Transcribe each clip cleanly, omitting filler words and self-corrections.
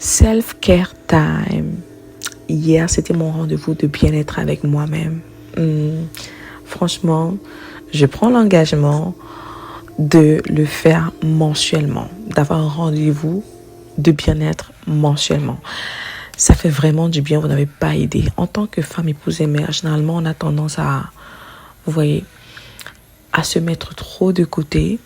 Self-care time. Hier, c'était mon rendez-vous de bien-être avec moi-même. Franchement, je prends l'engagement de le faire mensuellement, d'avoir un rendez-vous de bien-être mensuellement. Ça fait vraiment du bien, vous n'avez pas idée. En tant que femme, épouse et mère, généralement, on a tendance à, vous voyez, à se mettre trop de côté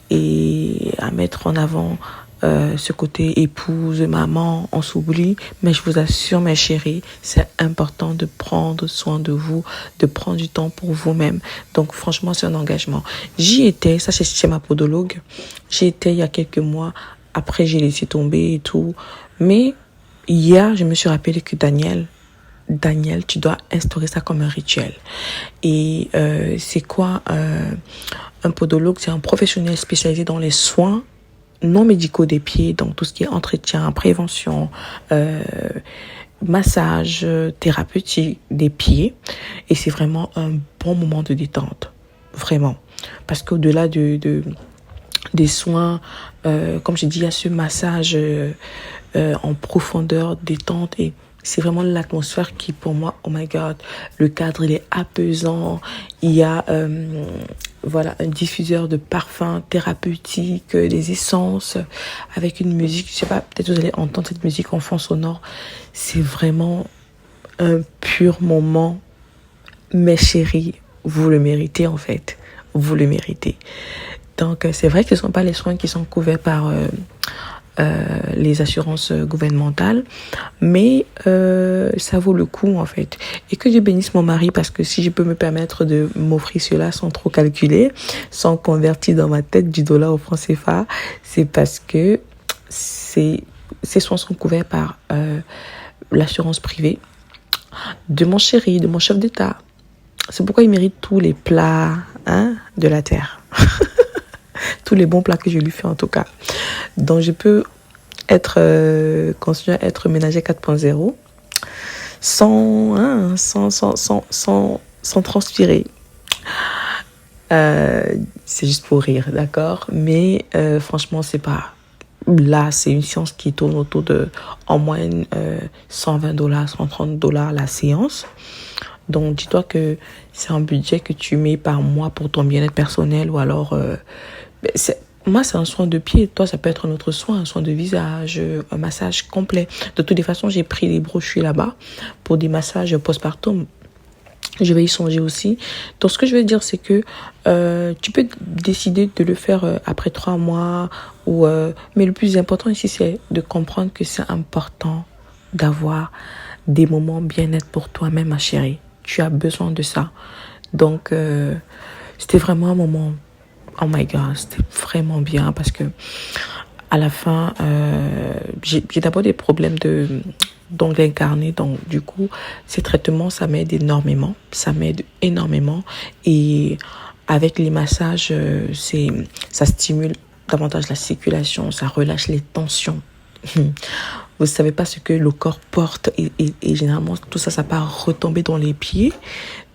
et à mettre en avant ce côté épouse, maman, on s'oublie. Mais je vous assure, mes chéris, c'est important de prendre soin de vous, de prendre du temps pour vous-même. Donc franchement, c'est un engagement. J'y étais, ça c'est chez ma podologue. J'y étais il y a quelques mois. Après, j'ai laissé tomber et tout. Mais hier, je me suis rappelé que Daniel, tu dois instaurer ça comme un rituel. Et c'est quoi un podologue? C'est un professionnel spécialisé dans les soins non médicaux des pieds, donc tout ce qui est entretien, prévention, massage thérapeutique des pieds. Et c'est vraiment un bon moment de détente, vraiment. Parce qu'au-delà des soins, comme j'ai dit, il y a ce massage en profondeur, détente, et c'est vraiment l'atmosphère qui, pour moi, oh my God, le cadre, il est apaisant. Il y a voilà, un diffuseur de parfums thérapeutiques, des essences, avec une musique, je sais pas, peut-être vous allez entendre cette musique en fond sonore. C'est vraiment un pur moment. Mes chéris, vous le méritez en fait. Vous le méritez. Donc, c'est vrai que ce ne sont pas les soins qui sont couverts par les assurances gouvernementales, mais ça vaut le coup en fait. Et que Dieu bénisse mon mari, parce que si je peux me permettre de m'offrir cela sans trop calculer, sans convertir dans ma tête du dollar au franc CFA, c'est parce que ces soins sont couverts par l'assurance privée de mon chéri, de mon chef d'État. C'est pourquoi il mérite tous les plats de la terre. Tous les bons plats que je lui fais en tout cas. Donc je peux continuer à être ménager 4.0 sans transpirer. C'est juste pour rire, d'accord? Mais franchement, c'est pas... Là, c'est une séance qui tourne autour de, en moyenne, $120, $130 la séance. Donc, dis-toi que c'est un budget que tu mets par mois pour ton bien-être personnel, ou alors... moi, c'est un soin de pied. Toi, ça peut être un autre soin, un soin de visage, un massage complet. De toutes les façons, j'ai pris les brochures là-bas pour des massages postpartum. Je vais y songer aussi. Donc, ce que je veux dire, c'est que tu peux décider de le faire après 3 mois. Mais le plus important ici, c'est de comprendre que c'est important d'avoir des moments bien-être pour toi-même, ma chérie. Tu as besoin de ça. Donc, c'était vraiment un moment... Oh my God, c'était vraiment bien parce que à la fin, j'ai d'abord des problèmes d'ongles incarnés. Donc, du coup, ces traitements, ça m'aide énormément. Ça m'aide énormément. Et avec les massages, ça stimule davantage la circulation, ça relâche les tensions. Vous ne savez pas ce que le corps porte et généralement tout ça, ça part retomber dans les pieds.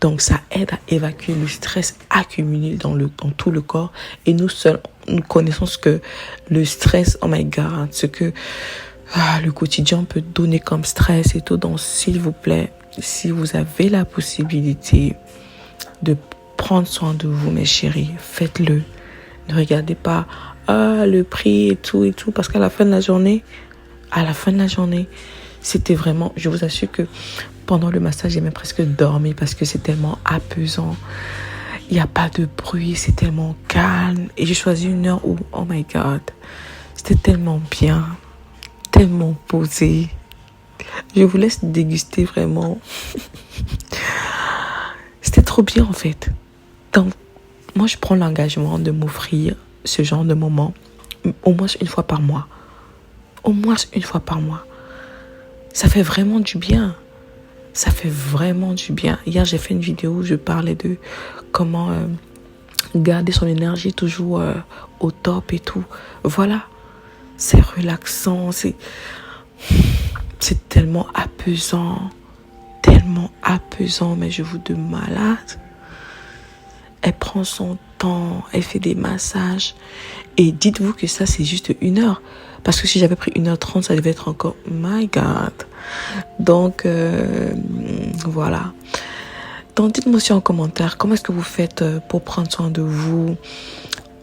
Donc ça aide à évacuer le stress accumulé dans tout le corps. Et nous seuls, nous connaissons ce que le stress, oh my God, ce que le quotidien peut donner comme stress et tout. Donc s'il vous plaît, si vous avez la possibilité de prendre soin de vous, mes chéris, faites-le. Ne regardez pas le prix et tout, parce qu'à la fin de la journée, c'était vraiment, je vous assure que pendant le massage, j'ai même presque dormi parce que c'est tellement apaisant. Il n'y a pas de bruit, c'est tellement calme. Et j'ai choisi une heure où, oh my God, c'était tellement bien, tellement posé. Je vous laisse déguster vraiment. C'était trop bien en fait. Donc, moi, je prends l'engagement de m'offrir ce genre de moment au moins une fois par mois. Au moins une fois par mois. Ça fait vraiment du bien. Ça fait vraiment du bien. Hier, j'ai fait une vidéo où je parlais de comment garder son énergie toujours au top et tout. Voilà. C'est relaxant. C'est tellement apaisant. Tellement apaisant. Mais je vous de malade. Elle prend son temps. Elle fait des massages. Et dites-vous que ça, c'est juste 1 heure. Parce que si j'avais pris 1h30, ça devait être encore... My God. Donc, voilà. Donc, dites-moi aussi en commentaire, comment est-ce que vous faites pour prendre soin de vous,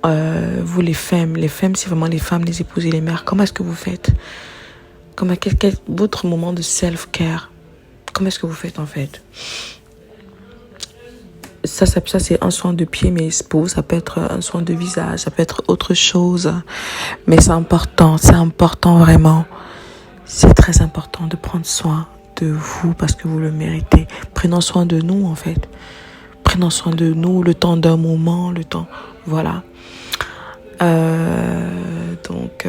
vous les femmes, c'est vraiment les femmes, les épouses et les mères. Comment est-ce que vous faites? Quel est votre moment de self-care? Comment est-ce que vous faites en fait? Ça c'est un soin de pied, mais pour vous, ça peut être un soin de visage, ça peut être autre chose. Mais c'est important vraiment. C'est très important de prendre soin de vous parce que vous le méritez. Prenons soin de nous en fait. Prenons soin de nous, le temps d'un moment, le temps... Voilà. Donc...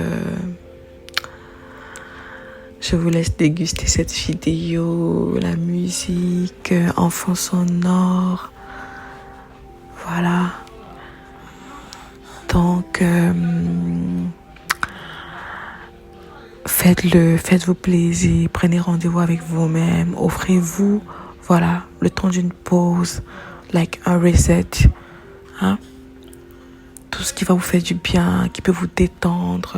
je vous laisse déguster cette vidéo, la musique, en fond sonore. Voilà. Donc, faites-vous plaisir, prenez rendez-vous avec vous-même, offrez-vous, voilà, le temps d'une pause, like un reset, hein. Tout ce qui va vous faire du bien, qui peut vous détendre,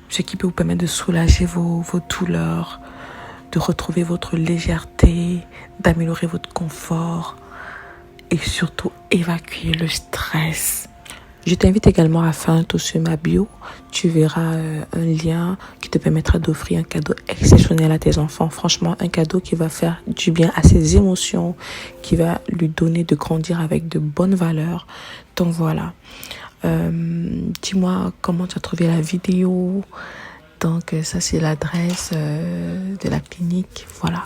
ce qui peut vous permettre de soulager vos douleurs, de retrouver votre légèreté, d'améliorer votre confort et surtout évacuer le stress. Je t'invite également à faire un tour sur ma bio. Tu verras un lien qui te permettra d'offrir un cadeau exceptionnel à tes enfants. Franchement, un cadeau qui va faire du bien à ses émotions, qui va lui donner de grandir avec de bonnes valeurs. Donc voilà. Dis-moi comment tu as trouvé la vidéo. Donc ça c'est l'adresse de la clinique. Voilà.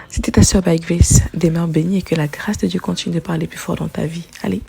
C'était ta sœur by Grace. Des mères bénies et que la grâce de Dieu continue de parler plus fort dans ta vie. Allez.